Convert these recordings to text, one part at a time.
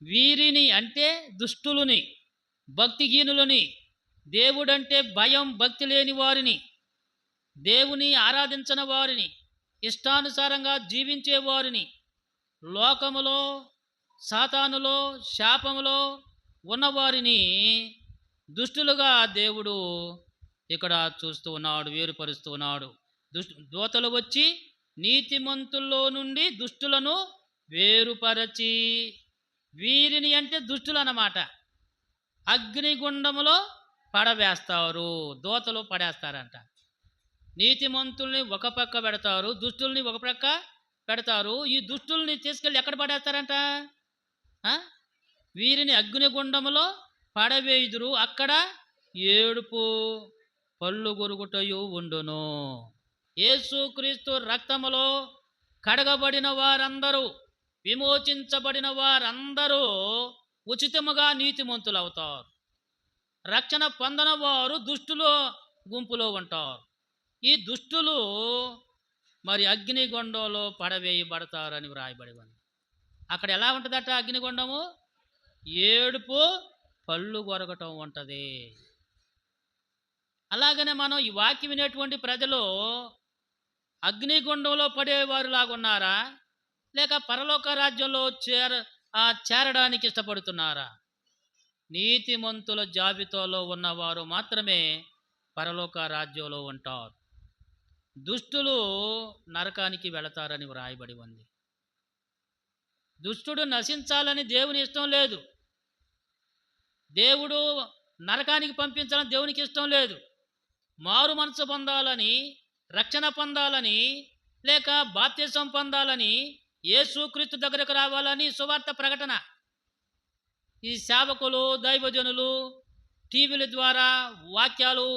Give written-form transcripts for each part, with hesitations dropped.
వీరిని అంటే దుష్టులని, భక్తిహీనులని, దేవుడంటే భయం భక్తి లేని వారిని, దేవుని ఆరాధించని వారిని, ఇష్టానుసారంగా జీవించే వారిని, లోకములో, సాతానులో, శాపములో ఉన్నవారిని దుష్టులుగా దేవుడు ఇక్కడ చూస్తూ ఉన్నాడు, వేరుపరుస్తూ ఉన్నాడు. దూతలు వచ్చి నీతిమంతుల్లో నుండి దుష్టులను వేరుపరచి, వీరిని అంటే దుష్టులు అన్నమాట, అగ్నిగుండములో పడవేస్తారు. దూతలు పడేస్తారంట. నీతిమంతుల్ని ఒక పక్క పెడతారు, దుష్టుల్ని ఒక పక్క పెడతారు. ఈ దుష్టుల్ని తీసుకెళ్ళి ఎక్కడ పడేస్తారంట? ఆ? వీరిని అగ్నిగుండములో పడవేయుదురు, అక్కడ ఏడుపు పళ్ళు గొరుగుటయు ఉండును. యేసుక్రీస్తు రక్తములో కడగబడిన వారందరూ, విమోచించబడిన వారందరూ ఉచితముగా నీతిమంతులు అవుతారు. రక్షణ పొందని వారు దుష్టులు గుంపులో ఉంటారు. ఈ దుష్టులు మరి అగ్నిగుండంలో పడవేయబడతారని వ్రాయబడి ఉంది. అక్కడ ఎలా ఉంటుందట అగ్నిగుండము? ఏడుపు పళ్ళు కొరగటం ఉంటుంది. అలాగనే మనం ఈ వాక్యం వినేటువంటి ప్రజలు అగ్నిగుండంలో పడేవారు లాగున్నారా, లేక పరలోక రాజ్యంలో చేరడానికి ఇష్టపడుతున్నారా? నీతిమంతుల జాబితాలో ఉన్నవారు మాత్రమే పరలోక రాజ్యంలో ఉంటారు. దుష్టులు నరకానికి వెళతారని వ్రాయబడి ఉంది. దుష్టుడు నశించాలని దేవుని ఇష్టం లేదు. దేవుడు నరకానికి పంపించాలని దేవునికి ఇష్టం లేదు. మారు మనసు పొందాలని, రక్షణ పొందాలని, లేక బాప్తిసం పొందాలని, యేసుక్రీస్తు దగ్గరకు రావాలని సువార్త ప్రకటన. ఈ సేవకులు, దైవజనులు టీవీల ద్వారా వాక్యాలు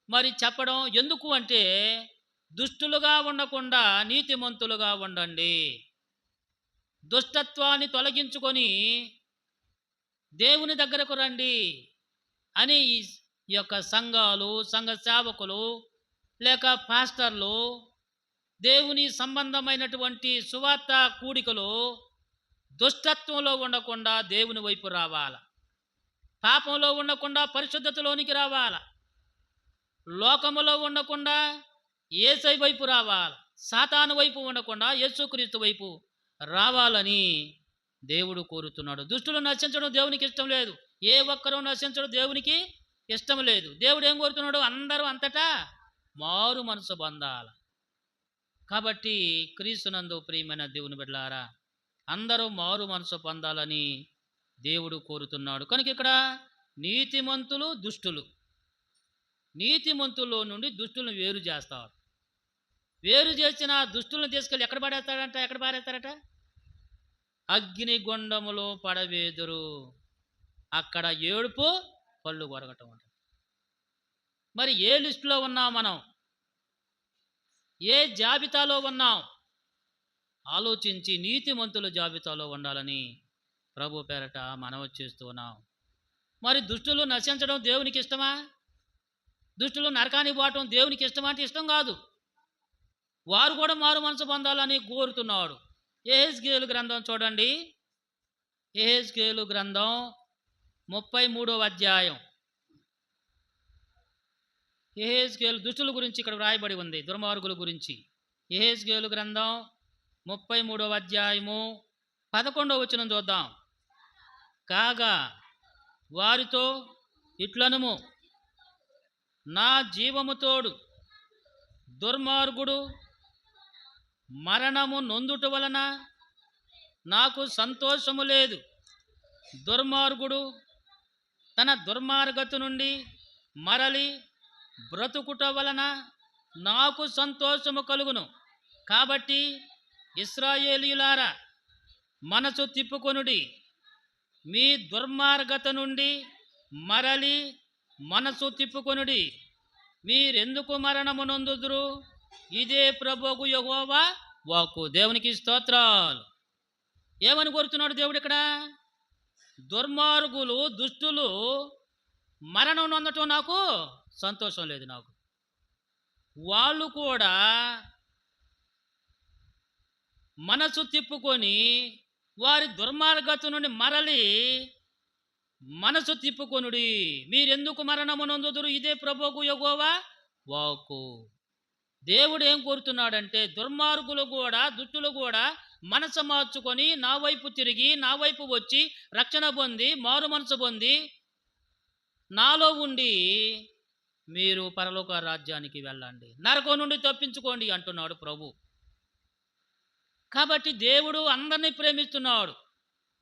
మరి చెప్పడం ఎందుకు అంటే, దుష్టులుగా ఉండకుండా నీతిమంతులుగా ఉండండి, దుష్టత్వాన్ని తొలగించుకొని దేవుని దగ్గరకు రండి అని ఈ యొక్క సంఘాలు, సంఘ సేవకులు, లేక పాస్టర్లు దేవుని సంబంధమైనటువంటి సువార్త కూడికలు దుష్టత్వంలో ఉండకుండా దేవుని వైపు రావాల, పాపంలో ఉండకుండా పరిశుద్ధతలోనికి రావాల, లోకములో ఉండకుండా యేసై వైపు రావాలి, సాతాను వైపు ఉండకుండా యేసుక్రీస్తు వైపు రావాలని దేవుడు కోరుతున్నాడు. దుష్టులు నశించడం దేవునికి ఇష్టం లేదు. ఏ ఒక్కరూ నశించడం దేవునికి ఇష్టం లేదు. దేవుడు ఏం కోరుతున్నాడు? అందరూ అంతటా మారు మనసు పొందాలి. కాబట్టి క్రీస్తునందు ప్రియమైన దేవుని బిడ్డలారా, అందరూ మారు మనసు పొందాలని దేవుడు కోరుతున్నాడు. కనుక ఇక్కడ నీతిమంతులు, దుష్టులు, నీతిమంతుల్లో నుండి దుష్టులను వేరు చేస్తారు. వేరు చేసిన దుష్టులను తీసుకెళ్ళి ఎక్కడ పారేస్తారట? అగ్నిగుండములో పడవేదురు, అక్కడ ఏడుపు పళ్ళు కొరగటం ఉంటుంది. మరి ఏ లిస్టులో ఉన్నాం మనం? ఏ జాబితాలో ఉన్నాం? ఆలోచించి నీతిమంతుల జాబితాలో ఉండాలని ప్రభు పేరట మనవి చేస్తూ ఉన్నాం. మరి దుష్టులు నశించడం దేవునికి ఇష్టమా? దుష్టులు నరకానికి పోవటం దేవునికి ఇష్టమా అంటే ఇష్టం కాదు. వారు కూడా మారు మనసు పొందాలని కోరుతున్నాడు. యెహెజ్కేలు గ్రంథం చూడండి. యెహెజ్కేలు గ్రంథం 33వ అధ్యాయం. యెహెజ్కేలు దుష్టుల గురించి ఇక్కడ వ్రాయబడి ఉంది, దుర్మార్గుల గురించి. యెహెజ్కేలు గ్రంథం 33వ అధ్యాయము 11వ వచనం చూద్దాం. కాగా వారితో ఇట్లనుము, నా జీవము తోడు దుర్మార్గుడు మరణము నొందుట వలన నాకు సంతోషము లేదు. దుర్మార్గుడు తన దుర్మార్గత నుండి మరలి బ్రతుకుట వలన నాకు సంతోషము కలుగును. కాబట్టి ఇశ్రాయేలీయులారా, మనసు తిప్పుకొనుడి, మీ దుర్మార్గత నుండి మరలి మనసు తిప్పుకొనుడి. మీరెందుకు మరణము నొందుదురు? ఇదే ప్రభువు యెహోవా వాక్కు. దేవునికి స్తోత్రాలు. ఏమని కోరుతున్నాడు దేవుడు ఇక్కడ? దుర్మార్గులు, దుష్టులు మరణం నొందటం నాకు సంతోషం లేదు. నాకు వాళ్ళు కూడా మనసు తిప్పుకొని వారి దుర్మార్గత నుండి మరలి మనసు తిప్పుకొనుడి. మీరెందుకు మరణము నొందుదురు? ఇదే ప్రభువు యెహోవా వాక్కు. దేవుడు ఏం కోరుతున్నాడంటే దుర్మార్గులు కూడా, దుష్టులు కూడా మనసు మార్చుకొని నా వైపు తిరిగి, నా వైపు వచ్చి రక్షణ పొంది, మారు మనసు పొంది, నాలో ఉండి మీరు పరలోక రాజ్యానికి వెళ్ళండి, నరకం నుండి తప్పించుకోండి అంటున్నాడు ప్రభు. కాబట్టి దేవుడు అందరినీ ప్రేమిస్తున్నాడు.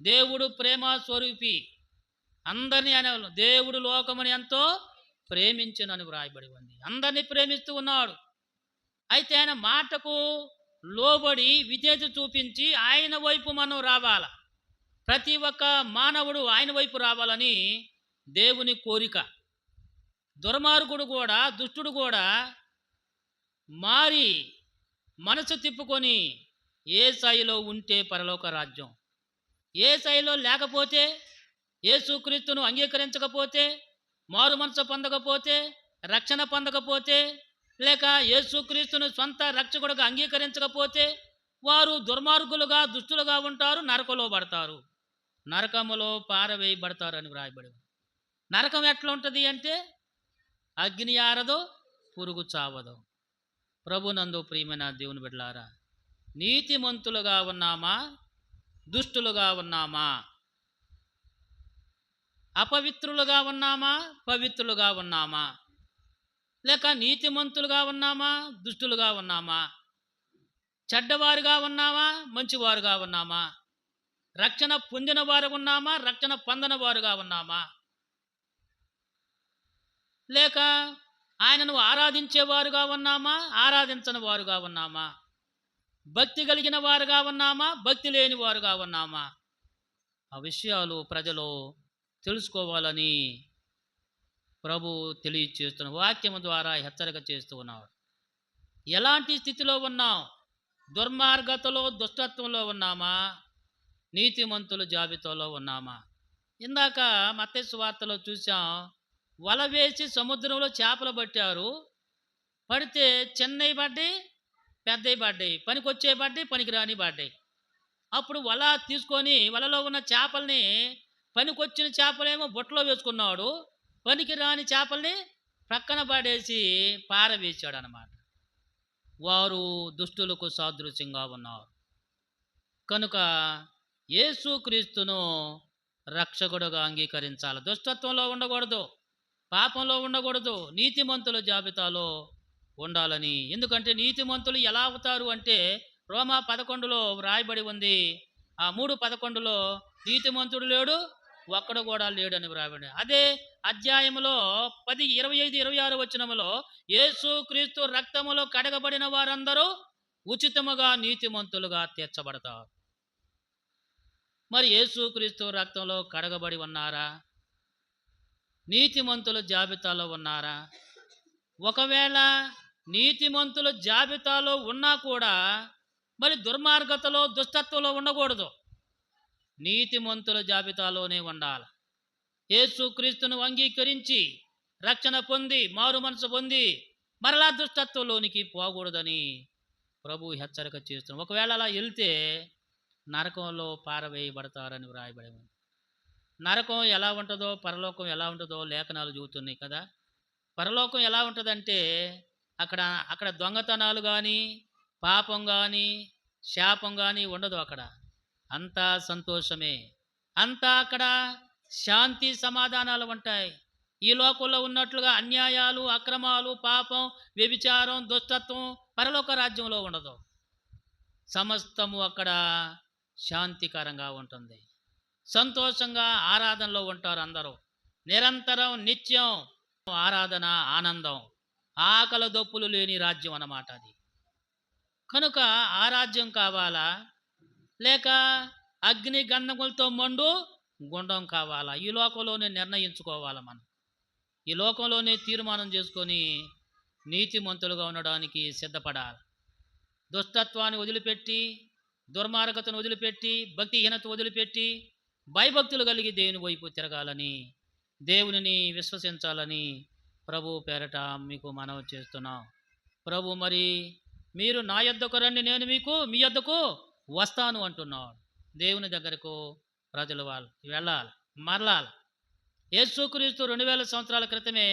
దేవుడు ప్రేమ స్వరూపి. అందరినీ ఆయన దేవుడు లోకముని ఎంతో ప్రేమించునని వ్రాయబడి ఉంది. అందరినీ ప్రేమిస్తూ ఉన్నాడు. అయితే ఆయన మాటకు లోబడి విధేయత చూపించి ఆయన వైపు మనం రావాల. ప్రతి ఒక్క మానవుడు ఆయన వైపు రావాలని దేవుని కోరిక. దుర్మార్గుడు కూడా, దుష్టుడు కూడా మారి మనసు తిప్పుకొని యేసయ్యలో ఉంటే పరలోక రాజ్యం, యేసయ్యలో లేకపోతే, యేసుక్రీస్తును అంగీకరించకపోతే, మారు మనసు పొందకపోతే, రక్షణ పొందకపోతే, లేక యేసుక్రీస్తును సొంత రక్షకుడుగా అంగీకరించకపోతే వారు దుర్మార్గులుగా, దుష్టులుగా ఉంటారు, నరకలో పడతారు, నరకములో పారవేయబడతారు అని వ్రాయబడి ఉంది. నరకం ఎట్లా ఉంటుంది అంటే అగ్ని ఆరదో, పురుగు చావదో. ప్రభునందు ప్రియమైన దేవుని బిడ్డలారా, నీతిమంతులుగా ఉన్నామా, దుష్టులుగా ఉన్నామా? అపవిత్రులుగా ఉన్నామా, పవిత్రులుగా ఉన్నామా? లేక నీతిమంతులుగా ఉన్నామా, దుష్టులుగా ఉన్నామా? చెడ్డవారుగా ఉన్నామా, మంచివారుగా ఉన్నామా? రక్షణ పొందిన వారు ఉన్నామా, రక్షణ పొందని వారుగా ఉన్నామా? లేక ఆయనను ఆరాధించేవారుగా ఉన్నామా, ఆరాధించని వారుగా ఉన్నామా? భక్తి కలిగిన వారుగా ఉన్నామా, భక్తి లేని వారుగా ఉన్నామా? ఆ విషయాలు ప్రజలు తెలుసుకోవాలని ప్రభు తెలియచేస్తున్న వాక్యము ద్వారా హెచ్చరిక చేస్తూ ఉన్నాడు. ఎలాంటి స్థితిలో ఉన్నాం? దుర్మార్గతలో, దుష్టత్వంలో ఉన్నామా, నీతిమంతుల జాబితాలో ఉన్నామా? ఇందాక మత్తయి సువార్తలో చూసాం, వల వేసి సముద్రంలో చేపలు పట్టారు. పడితే చిన్నవి పడ్డాయి, పెద్దవి పడ్డాయి, పనికొచ్చే పడ్డాయి, పనికిరాని పడ్డాయి. అప్పుడు వల తీసుకొని వలలో ఉన్న చేపల్ని, పనికొచ్చిన చేపలేమో బుట్టలో వేసుకున్నాడు, పనికిరాని చేపల్ని ప్రక్కన పడేసి పారవేశాడు అన్నమాట. వారు దుష్టులకు సాదృశ్యంగా ఉన్నారు. కనుక యేసుక్రీస్తును రక్షకుడుగా అంగీకరించాలి. దుష్టత్వంలో ఉండకూడదు, పాపంలో ఉండకూడదు, నీతిమంతుల జాబితాలో ఉండాలని. ఎందుకంటే నీతిమంతులు ఎలా అవుతారు అంటే రోమా 11లో వ్రాయబడి ఉంది. ఆ 3:11లో నీతిమంతుడు లేడు, ఒక్కడు కూడా లేడని వ్రాయబడి. అదే అధ్యాయంలో 10, 25, 26 వచనములో యేసుక్రీస్తు రక్తములో కడగబడిన వారందరూ ఉచితముగా నీతిమంతులుగా తీర్చబడతారు. మరి యేసుక్రీస్తు రక్తంలో కడగబడి ఉన్నారా? నీతిమంతుల జాబితాలో ఉన్నారా? ఒకవేళ నీతిమంతుల జాబితాలో ఉన్నా కూడా మరి దుర్మార్గతలో, దుష్టత్వంలో ఉండకూడదు, నీతిమంతుల జాబితాలోనే ఉండాలి. యేసుక్రీస్తును అంగీకరించి రక్షణ పొంది, మారు మనసు పొంది మరలా దుష్టత్వంలోనికి పోకూడదని ప్రభు హెచ్చరిక చేస్తున్నాం. ఒకవేళ అలా వెళ్తే నరకంలో పారవేయబడతారని వ్రాయబడి ఉంది. నరకం ఎలా ఉంటుందో, పరలోకం ఎలా ఉంటుందో లేఖనాలు చెబుతున్నాయి కదా. పరలోకం ఎలా ఉంటుందంటే అక్కడ అక్కడ దొంగతనాలు కానీ, పాపం కానీ, శాపం కానీ ఉండదు. అక్కడ అంతా సంతోషమే, అంతా అక్కడ శాంతి సమాధానాలు ఉంటాయి. ఈ లోకంలో ఉన్నట్లుగా అన్యాయాలు, అక్రమాలు, పాపం, వ్యభిచారం, దుష్టత్వం పరలోక రాజ్యంలో ఉండదు. సమస్తము అక్కడ శాంతికరంగా ఉంటుంది. సంతోషంగా ఆరాధనలో ఉంటారు అందరూ. నిరంతరం నిత్యం ఆరాధన, ఆనందం, ఆకలి దప్పులు లేని రాజ్యం అన్నమాట అది. కనుక ఆ రాజ్యం కావాలా, లేక అగ్ని గంధములతో మండు గుండం కావాలా? ఈ లోకంలోనే నిర్ణయించుకోవాలి. మనం ఈ లోకంలోనే తీర్మానం చేసుకొని నీతిమంతులుగా ఉండడానికి సిద్ధపడాలి. దుష్టత్వాన్ని వదిలిపెట్టి, దుర్మార్గతను వదిలిపెట్టి, భక్తిహీనత వదిలిపెట్టి భయభక్తులు కలిగి దేవుని వైపు తిరగాలని, దేవునిని విశ్వసించాలని ప్రభు పేరట మీకు మనవి చేస్తున్నాం. ప్రభు మరి మీరు నా యొద్దకు రండి, నేను మీ యొద్దకు వస్తాను అంటున్నాడు. దేవుని దగ్గరకు ప్రజలు వాళ్ళు వెళ్ళాలి, మరలాలి. యేసుక్రీస్తు 2000 సంవత్సరాల క్రితమే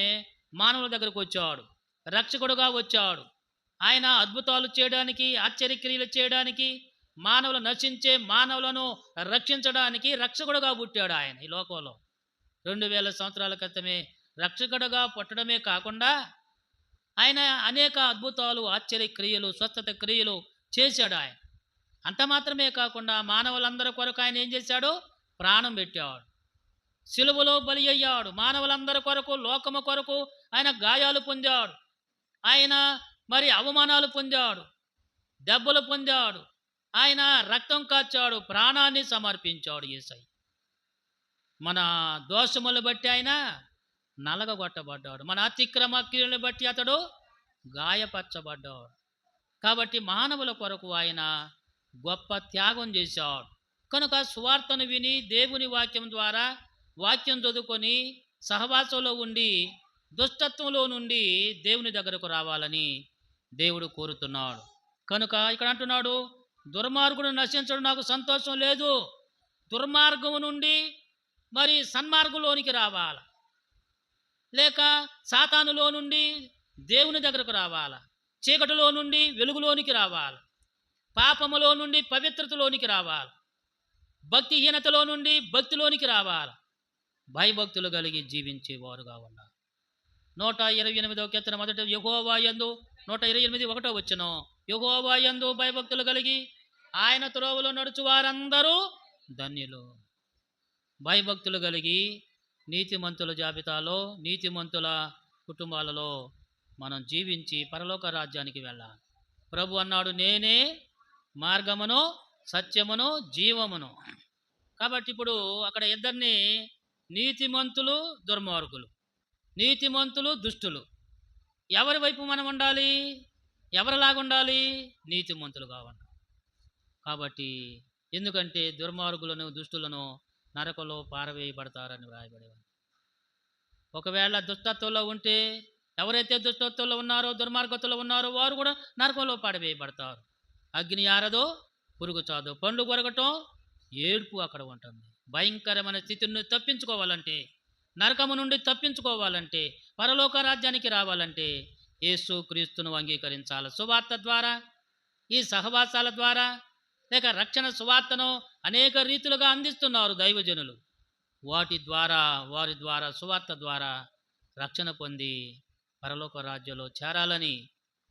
మానవుల దగ్గరకు వచ్చాడు, రక్షకుడుగా వచ్చాడు. ఆయన అద్భుతాలు చేయడానికి, ఆశ్చర్యక్రియలు చేయడానికి, మానవులు నశించే మానవులను రక్షించడానికి రక్షకుడుగా పుట్టాడు ఆయన ఈ లోకంలో. 2000 సంవత్సరాల క్రితమే రక్షకుడుగా పుట్టడమే కాకుండా ఆయన అనేక అద్భుతాలు, ఆశ్చర్యక్రియలు, స్వస్థత క్రియలు చేశాడు ఆయన. అంత మాత్రమే కాకుండా మానవులందరి కొరకు ఆయన ఏం చేశాడు? ప్రాణం పెట్టాడు, సిలువలో బలి అయ్యాడు. మానవులందరి కొరకు, లోకము కొరకు ఆయన గాయాలు పొందాడు. ఆయన మరి అవమానాలు పొందాడు, దెబ్బలు పొందాడు. ఆయన రక్తం కార్చాడు, ప్రాణాన్ని సమర్పించాడు యేసయ్య. మన దోషములు బట్టి ఆయన నలగగొట్టబడ్డాడు, మన అతిక్రమ క్రియలను బట్టి అతడు గాయపరచబడ్డాడు. కాబట్టి మానవుల కొరకు ఆయన గొప్ప త్యాగం చేశాడు. కనుక సువార్తను విని దేవుని వాక్యం ద్వారా వాక్యం చదువుకొని సహవాసంలో ఉండి దుష్టత్వంలో నుండి దేవుని దగ్గరకు రావాలని దేవుడు కోరుతున్నాడు. కనుక ఇక్కడ అంటున్నాడు, దుర్మార్గుడు నశించడం నాకు సంతోషం లేదు. దుర్మార్గము నుండి మరి సన్మార్గంలోనికి రావాల, లేక సాతానులో నుండి దేవుని దగ్గరకు రావాల, చీకటిలో నుండి వెలుగులోనికి రావాలి, పాపములో నుండి పవిత్రతలోనికి రావాలి, భక్తిహీనతలో నుండి భక్తిలోనికి రావాలి, భయభక్తులు కలిగి జీవించేవారుగా ఉండాలి. 128వ కీర్తన మొదట యెహోవా యందు 128:1 యెహోవా యందు భయభక్తులు కలిగి ఆయన త్రోవలో నడుచు వారందరూ ధన్యులు. భయభక్తులు కలిగి నీతిమంతుల జాబితాలో, నీతిమంతుల కుటుంబాలలో మనం జీవించి పరలోక రాజ్యానికి వెళ్ళాలి. ప్రభు అన్నాడు, నేనే మార్గమును, సత్యమును, జీవమును. కాబట్టి ఇప్పుడు అక్కడ ఇద్దరిని, నీతిమంతులు, దుర్మార్గులు, నీతిమంతులు, దుష్టులు. ఎవరి వైపు మనం ఉండాలి? ఎవరిలాగా ఉండాలి? నీతిమంతులుగా ఉండాలి. కాబట్టి ఎందుకంటే దుర్మార్గులను, దుష్టులను నరకలో పారవేయబడతారని వ్రాయబడి ఉంది. ఒకవేళ దుష్టత్వంలో ఉంటే, ఎవరైతే దుష్టత్వంలో ఉన్నారో, దుర్మార్గతలో ఉన్నారో వారు కూడా నరకంలో పారవేయబడతారు. అగ్ని ఆరదో, పురుగు చాదో, పండ్లు కొరగటం, ఏడ్పు అక్కడ ఉంటుంది. భయంకరమైన స్థితిని తప్పించుకోవాలంటే, నరకము నుండి తప్పించుకోవాలంటే, పరలోక రాజ్యానికి రావాలంటే యేసు క్రీస్తును అంగీకరించాలి. సువార్త ద్వారా, ఈ సహవాసాల ద్వారా, లేక రక్షణ సువార్తను అనేక రీతులుగా అందిస్తున్నారు దైవజనులు. వారి ద్వారా సువార్త ద్వారా రక్షణ పొంది పరలోక రాజ్యంలో చేరాలని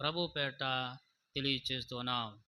ప్రభు పేట తెలియచేస్తున్నాం.